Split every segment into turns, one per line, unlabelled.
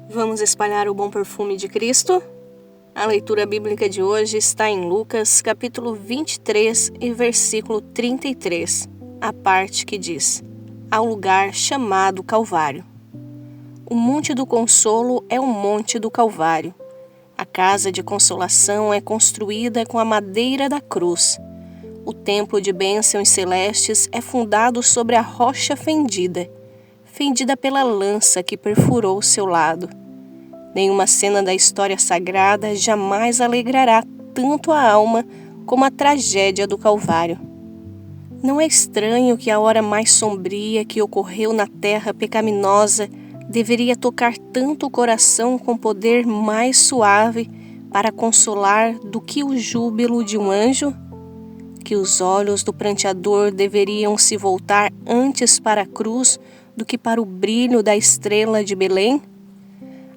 Vamos espalhar o bom perfume de Cristo? A leitura bíblica de hoje está em Lucas, capítulo 23 e versículo 33, a parte que diz: ao lugar chamado Calvário. O Monte do Consolo é o Monte do Calvário. A casa de consolação é construída com a madeira da cruz. O templo de bênçãos celestes é fundado sobre a rocha fendida pela lança que perfurou seu lado. Nenhuma cena da história sagrada jamais alegrará tanto a alma como a tragédia do Calvário. Não é estranho que a hora mais sombria que ocorreu na terra pecaminosa deveria tocar tanto o coração com poder mais suave para consolar do que o júbilo de um anjo? Que os olhos do pranteador deveriam se voltar antes para a cruz do que para o brilho da estrela de Belém?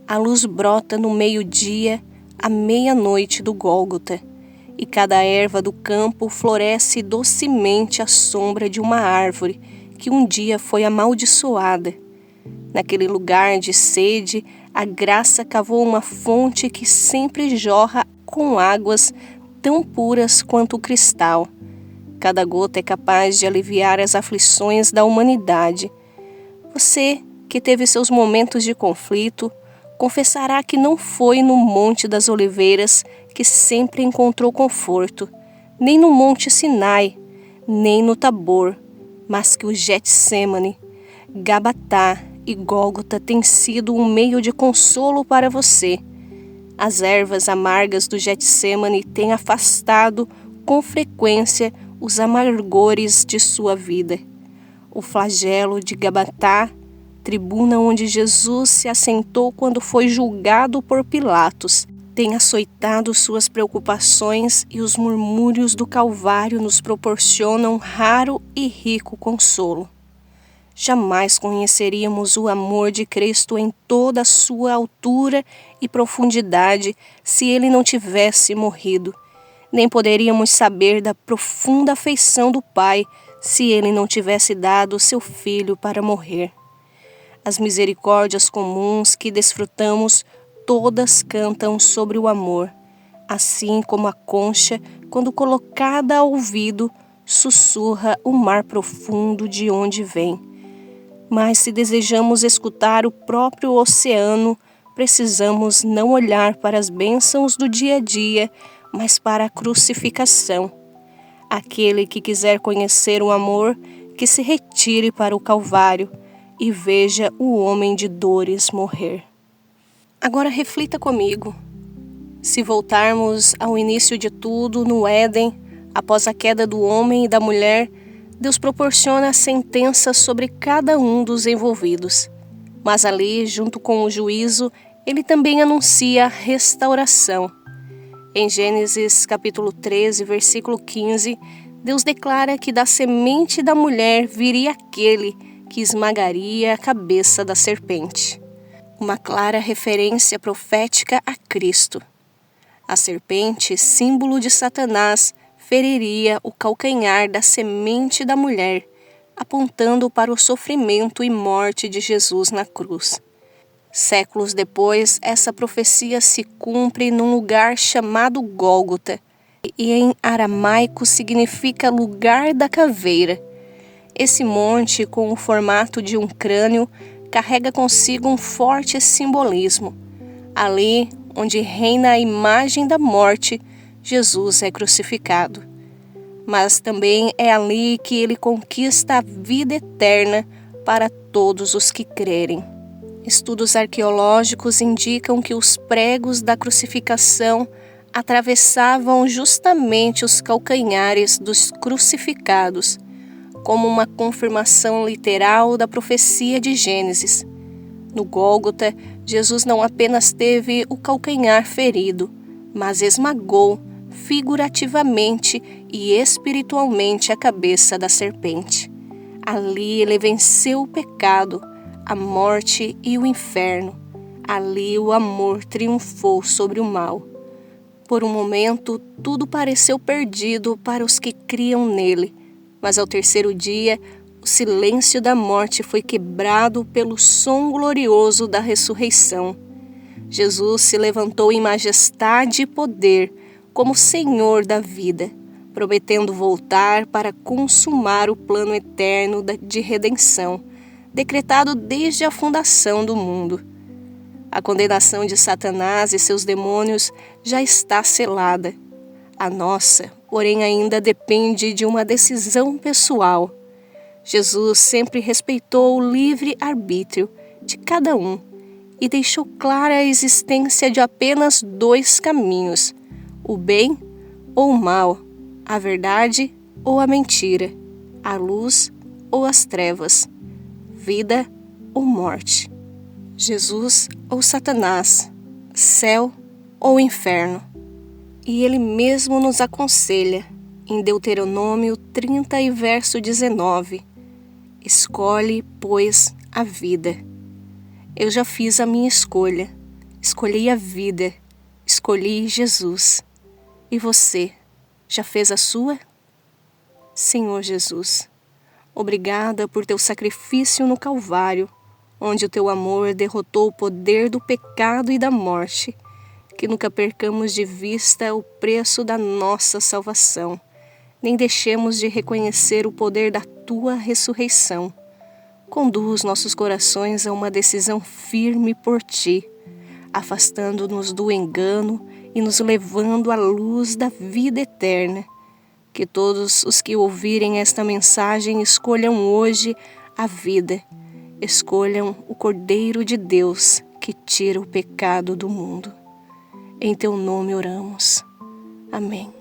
A luz brota no meio-dia, à meia-noite do Gólgota, e cada erva do campo floresce docemente à sombra de uma árvore que um dia foi amaldiçoada. Naquele lugar de sede, a graça cavou uma fonte que sempre jorra com águas tão puras quanto o cristal. Cada gota é capaz de aliviar as aflições da humanidade. Você, que teve seus momentos de conflito, confessará que não foi no Monte das Oliveiras que sempre encontrou conforto, nem no Monte Sinai, nem no Tabor, mas que o Getsemane, Gabatá e Gólgota têm sido um meio de consolo para você. As ervas amargas do Getsemane têm afastado com frequência os amargores de sua vida. O flagelo de Gabatá, tribuna onde Jesus se assentou quando foi julgado por Pilatos, tem açoitado suas preocupações, e os murmúrios do Calvário nos proporcionam raro e rico consolo. Jamais conheceríamos o amor de Cristo em toda a sua altura e profundidade se ele não tivesse morrido. Nem poderíamos saber da profunda afeição do Pai se ele não tivesse dado seu Filho para morrer. As misericórdias comuns que desfrutamos todas cantam sobre o amor, assim como a concha, quando colocada ao ouvido, sussurra o mar profundo de onde vem. Mas se desejamos escutar o próprio oceano, precisamos não olhar para as bênçãos do dia a dia, mas para a crucificação. Aquele que quiser conhecer o amor, que se retire para o Calvário e veja o homem de dores morrer. Agora reflita comigo. Se voltarmos ao início de tudo, no Éden, após a queda do homem e da mulher, Deus proporciona a sentença sobre cada um dos envolvidos. Mas ali, junto com o juízo, Ele também anuncia a restauração. Em Gênesis capítulo 13, versículo 15, Deus declara que da semente da mulher viria aquele que esmagaria a cabeça da serpente. Uma clara referência profética a Cristo. A serpente, símbolo de Satanás, feriria o calcanhar da semente da mulher, apontando para o sofrimento e morte de Jesus na cruz. Séculos depois, essa profecia se cumpre num lugar chamado Gólgota, e em aramaico significa lugar da caveira. Esse monte, com o formato de um crânio, carrega consigo um forte simbolismo. Ali, onde reina a imagem da morte, Jesus é crucificado. Mas também é ali que ele conquista a vida eterna para todos os que crerem. Estudos arqueológicos indicam que os pregos da crucificação atravessavam justamente os calcanhares dos crucificados, como uma confirmação literal da profecia de Gênesis. No Gólgota, Jesus não apenas teve o calcanhar ferido, mas esmagou figurativamente e espiritualmente a cabeça da serpente. Ali ele venceu o pecado, a morte e o inferno. Ali o amor triunfou sobre o mal. Por um momento, tudo pareceu perdido para os que criam nele, mas ao terceiro dia, o silêncio da morte foi quebrado pelo som glorioso da ressurreição. Jesus se levantou em majestade e poder como Senhor da vida, prometendo voltar para consumar o plano eterno de redenção, decretado desde a fundação do mundo. A condenação de Satanás e seus demônios já está selada. A nossa, porém, ainda depende de uma decisão pessoal. Jesus sempre respeitou o livre-arbítrio de cada um e deixou clara a existência de apenas dois caminhos: o bem ou o mal, a verdade ou a mentira, a luz ou as trevas, vida ou morte, Jesus ou Satanás, céu ou inferno. E Ele mesmo nos aconselha, em Deuteronômio 30 e verso 19, escolhe, pois, a vida. Eu já fiz a minha escolha, escolhi a vida, escolhi Jesus. E você, já fez a sua? Senhor Jesus, obrigada por teu sacrifício no Calvário, onde o teu amor derrotou o poder do pecado e da morte. Que nunca percamos de vista o preço da nossa salvação, nem deixemos de reconhecer o poder da tua ressurreição. Conduz nossos corações a uma decisão firme por ti, afastando-nos do engano e nos levando à luz da vida eterna. Que todos os que ouvirem esta mensagem escolham hoje a vida, escolham o Cordeiro de Deus que tira o pecado do mundo. Em teu nome oramos. Amém.